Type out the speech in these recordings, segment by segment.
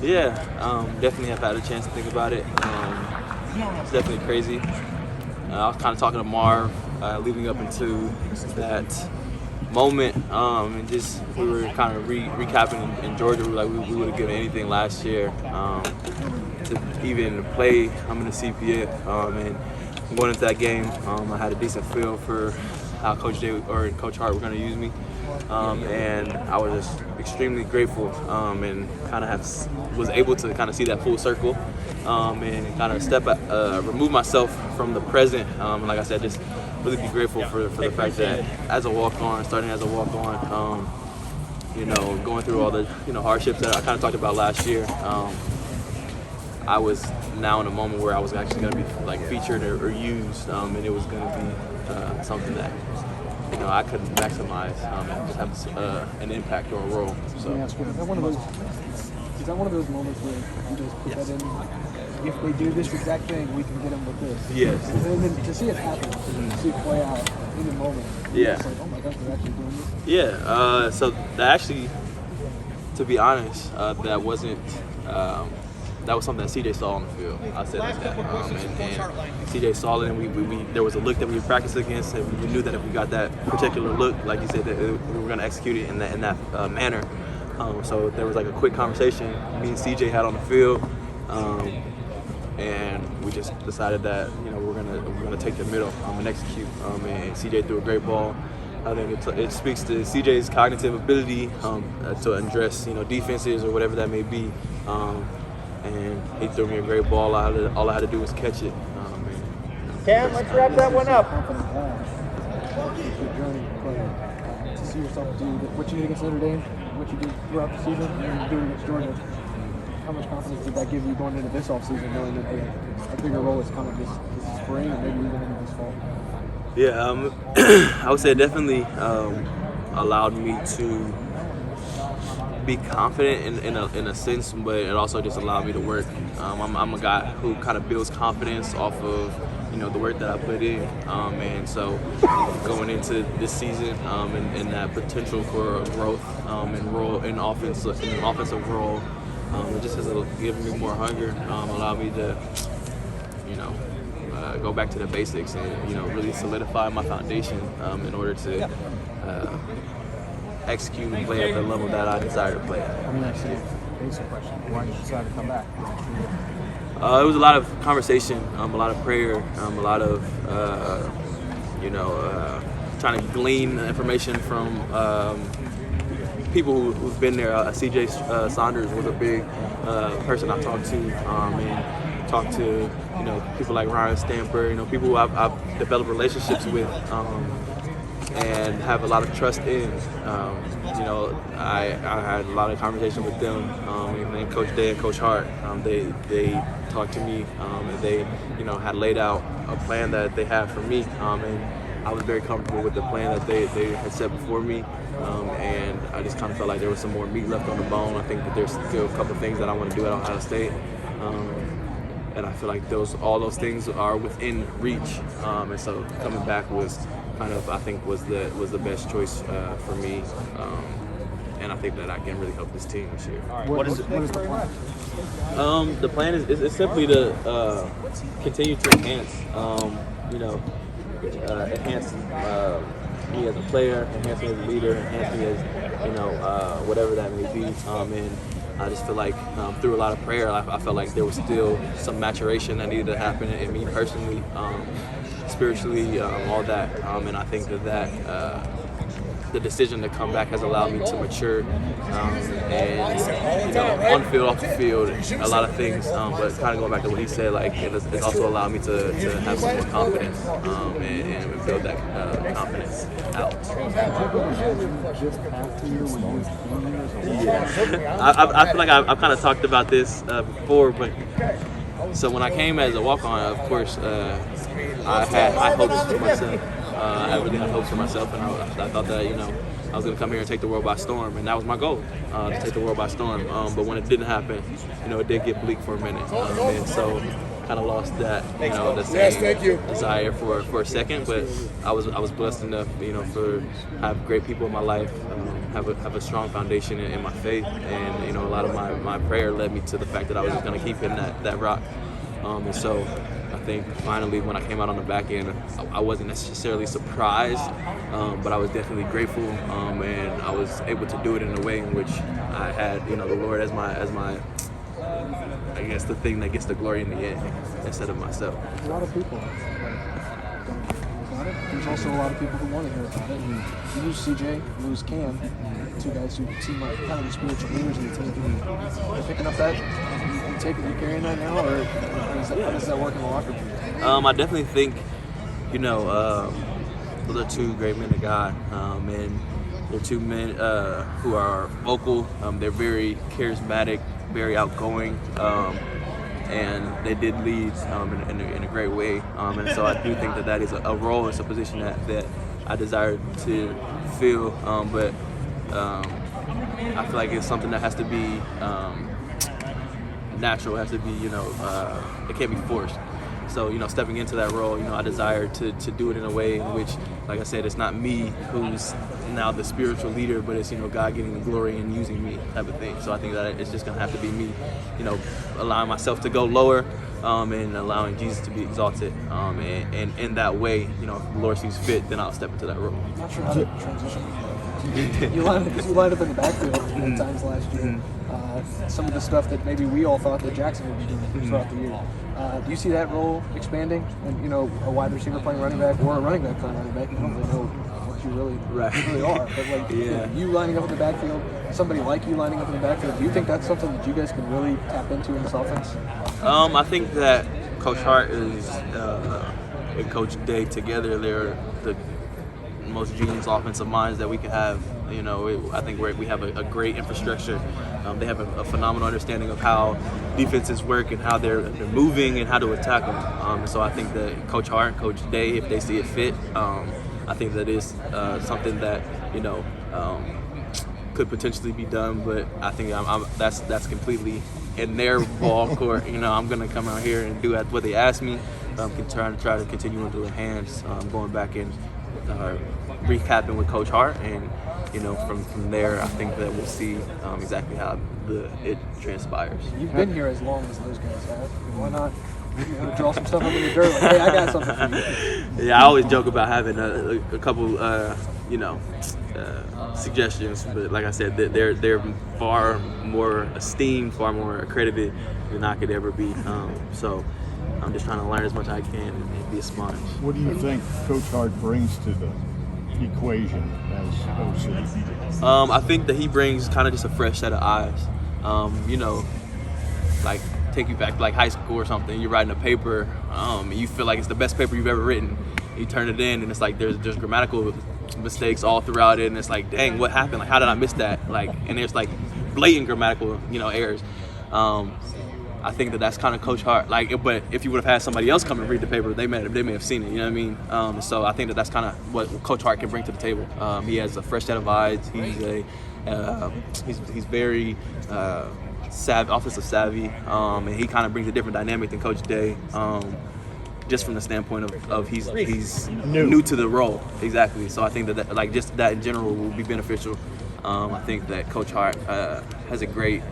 Yeah, definitely have had a chance to think about it. It's definitely crazy. I was kind of talking to Marv leading up into that moment, and just we were kind of recapping in Georgia. We would have given anything last year to even play. I'm in the CPF, and going into that game, I had a decent feel for how Coach Hart were going to use me, and I was just extremely grateful, and kind of was able to kind of see that full circle, and kind of remove myself from the present, and like I said, just really be grateful for the fact that as a walk-on, starting as a walk-on, going through all the hardships that I kind of talked about last year. I was now in a moment where I was actually going to be featured or used, and it was going to be something that I could maximize and just have an impact or a role. So. Is that one of those moments where you just put that in? If they do this exact thing, we can get them with this. Yes. And then to see it happen, to see it play out in the moment. Yeah. It's like, oh my gosh, they're actually doing this. Yeah. So that actually, to be honest, that wasn't. That was something that CJ saw on the field. I said that, and CJ saw it, and we there was a look that we practiced against, and we knew that if we got that particular look, like you said, that we were going to execute it in that manner. So there was like a quick conversation me and CJ had on the field, and we just decided that we're gonna take the middle and execute. And CJ threw a great ball. I think it speaks to CJ's cognitive ability to address defenses or whatever that may be. And he threw me a great ball. All I had to do was catch it. Cam, let's wrap that one up. To see yourself do what you did against Notre Dame, what you did throughout the season, and do it against Georgia. How much confidence did that give you going into this offseason, knowing that a bigger role is coming this spring and maybe even into this fall? Yeah, I would say it definitely allowed me to be confident in a sense, but it also just allowed me to work. I'm a guy who kind of builds confidence off of the work that I put in, and so going into this season and that potential for growth and role in an offensive role, it just has given me more hunger, allowed me to go back to the basics and really solidify my foundation in order to execute and play at the level that I desire to play at. Let me ask you a basic question. Why did you decide to come back? It was a lot of conversation, a lot of prayer, a lot of trying to glean information from people who've been there. CJ Saunders was a big person I talked to, and talked to people like Ryan Stamper, people who I've developed relationships with. And have a lot of trust in. I had a lot of conversation with them, and Coach Day and Coach Hart. They talked to me, and they had laid out a plan that they had for me, and I was very comfortable with the plan that they had set before me, and I just kind of felt like there was some more meat left on the bone. I think that there's still a couple of things that I want to do at Ohio State. And I feel like all those things are within reach, and so coming back was kind of, I think, was the best choice for me, and I think that I can really help this team this year. What is the plan? The plan is simply to continue to enhance, enhance me as a player, enhance me as a leader, enhance me as whatever that may be, and I just feel like through a lot of prayer, I felt like there was still some maturation that needed to happen in me personally, spiritually, all that. And I think that the decision to come back has allowed me to mature and on field, off the field, a lot of things. But kind of going back to what he said, like it's also allowed me to have some more confidence and build that confidence out. I feel like I've kind of talked about this before, but so when I came as a walk-on, of course, I had high hopes for myself. I really had hopes for myself, and I thought that I was going to come here and take the world by storm, and that was my goal, to take the world by storm. But when it didn't happen, it did get bleak for a minute, and so kind of lost that the same desire for a second. But I was blessed enough, for have great people in my life. have a strong foundation in my faith, and a lot of my prayer led me to the fact that I was just going to keep hitting that rock. And so I think finally when I came out on the back end, I wasn't necessarily surprised, but I was definitely grateful, and I was able to do it in a way in which I had the Lord as my I guess the thing that gets the glory in the end instead of myself. There's a lot of people don't hear about it. There's also a lot of people who want to hear about it. And you lose CJ, you lose Cam, two guys who seem like kind of the spiritual leaders of the team. Are you picking up that? You carrying that now, or how does that work in the locker room? I definitely think, those are two great men of God, and they're two men who are vocal. They're very charismatic, very outgoing, and they did lead in a great way. And so I do think that is a role, it's a position that I desire to fill, but I feel like it's something that has to be natural. It has to be, it can't be forced. So, stepping into that role, I desire to do it in a way in which, like I said, it's not me who's now the spiritual leader, but it's, God getting the glory and using me type of thing. So I think that it's just going to have to be me, allowing myself to go lower, and allowing Jesus to be exalted. And in that way, if the Lord sees fit, then I'll step into that role. I'm not sure how to transition. You lined up in the backfield at times last year. Some of the stuff that maybe we all thought that Jackson would be doing throughout the year. Do you see that role expanding? And a wide receiver playing running back or a running back playing running back, you don't really know what you really are. But you lining up in the backfield, somebody like you lining up in the backfield, do you think that's something that you guys can really tap into in this offense? I think that Coach Hart and Coach Day together, they're the most genius offensive minds that we can have. I think we have a great infrastructure. They have a phenomenal understanding of how defenses work and how they're moving and how to attack them. So I think that Coach Hart and Coach Day, if they see it fit, I think that is something that could potentially be done. But I think that's completely in their ball court. I'm going to come out here and do what they ask me. Try to continue into the hands, going back and recapping with Coach Hart, and from there, I think that we'll see exactly how it transpires. You've been here as long as those guys have. Why not draw some stuff up in the dirt? Like, hey, I got something for you. Yeah, I always joke about having a couple, suggestions, but like I said, they're far more esteemed, far more accredited than I could ever be. So I'm just trying to learn as much as I can and be a sponge. What do you think Coach Hart brings to the equation as OC? I think that he brings kind of just a fresh set of eyes. Like take you back to like high school or something. You're writing a paper, and you feel like it's the best paper you've ever written. You turn it in, and it's like there's grammatical mistakes all throughout it, and it's like, dang, what happened? Like, how did I miss that? Like, and there's like blatant grammatical, errors. I think that's kind of Coach Hart. Like, but if you would have had somebody else come and read the paper, they may have seen it. You know what I mean? So I think that's kind of what Coach Hart can bring to the table. He has a fresh set of eyes. He's very offensive savvy, and he kind of brings a different dynamic than Coach Day. Just from the standpoint of he's new to the role. Exactly. So I think that like just that in general will be beneficial. I think that Coach Hart has a great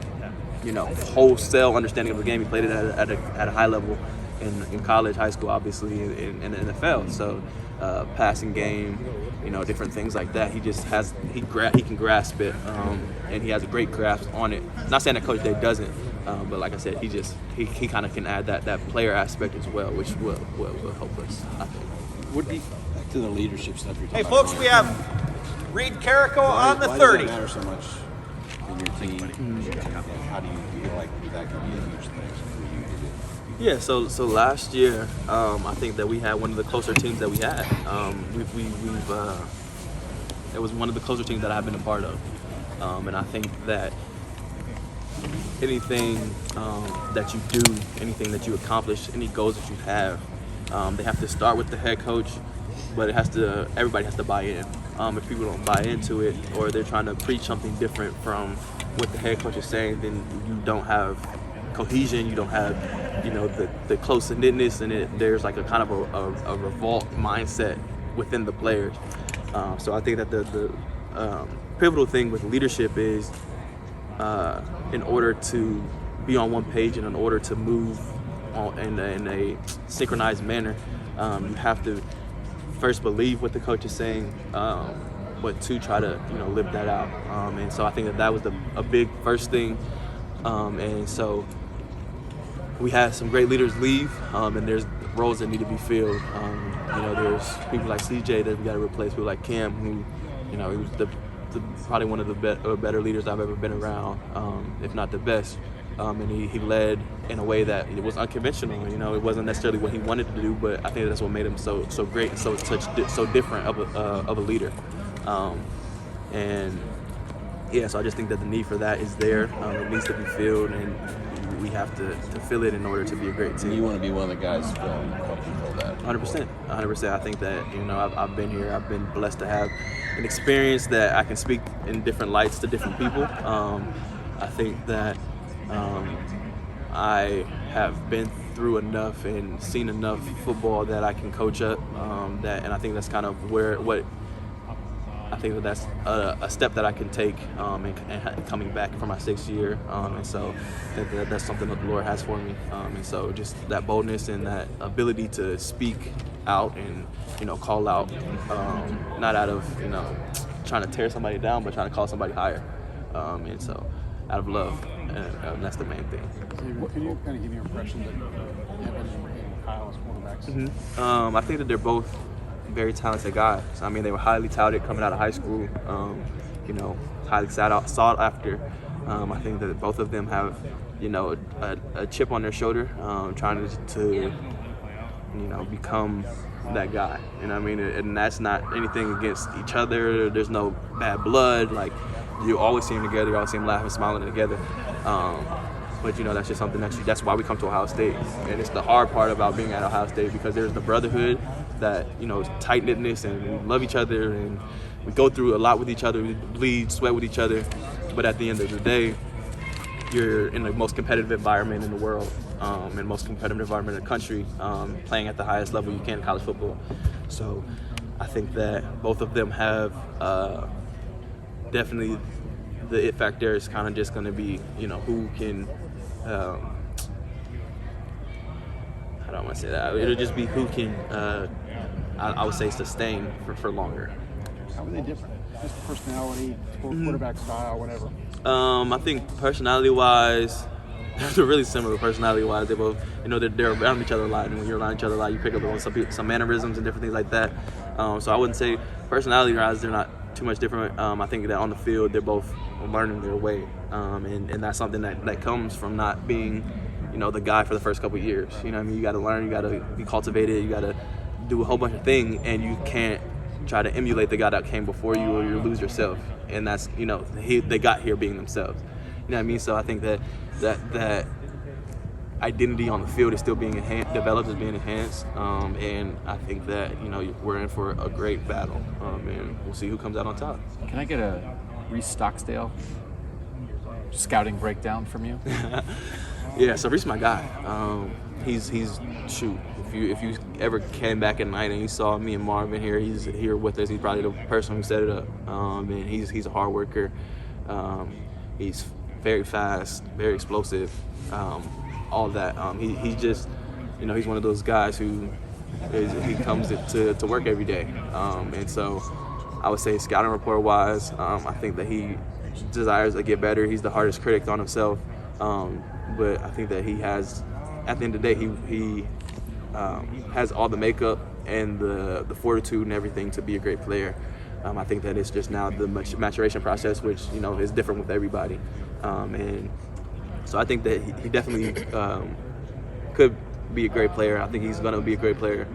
wholesale understanding of the game. He played it at a high level in college, high school, obviously, in the NFL. So passing game, different things like that. He just has he can grasp it, and he has a great grasp on it. Not saying that Coach Day doesn't, but like I said, he kind of can add that player aspect as well, which will help us, I think. Would be back to the leadership stuff you're talking Hey, folks, we have Reed Carrico on the 30. Why does that matter so much in your team? How do you feel like that could be a huge thing for you to do? Yeah, so last year, I think that we had one of the closer teams that we had. It was one of the closer teams that I've been a part of, and I think that anything that you do, anything that you accomplish, any goals that you have, they have to start with the head coach, but everybody has to buy in. If people don't buy into it, or they're trying to preach something different from what the head coach is saying, then you don't have cohesion, you don't have the close-knitness, and there's like a kind of a revolt mindset within the players. So I think that the pivotal thing with leadership is in order to be on one page and in order to move in a synchronized manner, you have to first believe what the coach is saying, but to try to live that out. And so I think that was a big first thing. And so we had some great leaders leave, and there's roles that need to be filled. There's people like CJ that we got to replace. People like Cam, who he was probably one of the better leaders I've ever been around, if not the best. And he led in a way that it was unconventional. It wasn't necessarily what he wanted to do, but I think that's what made him so great and so different of a leader. So I just think that the need for that is there. It needs to be filled, and we have to fill it in order to be a great team. You want to be one of the guys who help control that. 100%. I think that I've been here. I've been blessed to have an experience that I can speak in different lights to different people. I think that I have been through enough and seen enough football that I can coach up. And I think that's kind of I think that's a step that I can take and coming back for my 6th year. And so I think that's something that the Lord has for me. And so just that boldness and that ability to speak out and call out, not out of trying to tear somebody down, but trying to call somebody higher. And so out of love, and that's the main thing. Can you kind of give your impression that Evan and Kyle as quarterbacks? Mm-hmm. I think that they're both very talented guys. I mean, they were highly touted coming out of high school, highly sought after. I think that both of them have, a chip on their shoulder, trying to become that guy. And that's not anything against each other. There's no bad blood. Like, you always see them together. You always see them laughing, smiling together. But that's just something that's why we come to Ohio State. And it's the hard part about being at Ohio State, because there's the brotherhood that, tight-knitness, and we love each other, and we go through a lot with each other. We bleed, sweat with each other. But at the end of the day, you're in the most competitive environment in the world, and most competitive environment in the country, playing at the highest level you can in college football. So I think that both of them have definitely the it factor is kind of just going to be, who can, how do I want to say that? It'll just be who can, I would say, sustain for longer. How are they different? Just personality, quarterback style, whatever. I think personality-wise, they're really similar. Personality-wise, they both, they're around each other a lot, and when you're around each other a lot, you pick up on some mannerisms and different things like that. So I wouldn't say personality-wise they're not too much different. I think that on the field they're both learning their way, and that's something that comes from not being, the guy for the first couple of years. You got to learn, you got to be cultivated, you got to do a whole bunch of things, and you can't try to emulate the guy that came before you, or you lose yourself. And that's, they got here being themselves. So I think that identity on the field is still being developed, is being enhanced, and I think that we're in for a great battle, and we'll see who comes out on top. Can I get a Reese Stocksdale scouting breakdown from you? Yeah, so Reese, my guy. He's shoot. If you ever came back at night and you saw me and Marvin here, he's here with us. He's probably the person who set it up, and he's a hard worker. He's very fast, very explosive. All of that. He's just, he's one of those guys who he comes to work every day. And so I would say scouting report wise, I think that he desires to get better. He's the hardest critic on himself. But I think that he has, at the end of the day, he has all the makeup and the fortitude and everything to be a great player. I think that it's just now the maturation process, which, is different with everybody. And so I think that he definitely could be a great player. I think he's going to be a great player.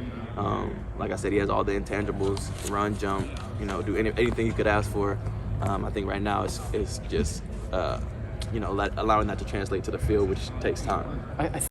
Like I said, he has all the intangibles: run, jump, do anything you could ask for. I think right now it's just, allowing that to translate to the field, which takes time.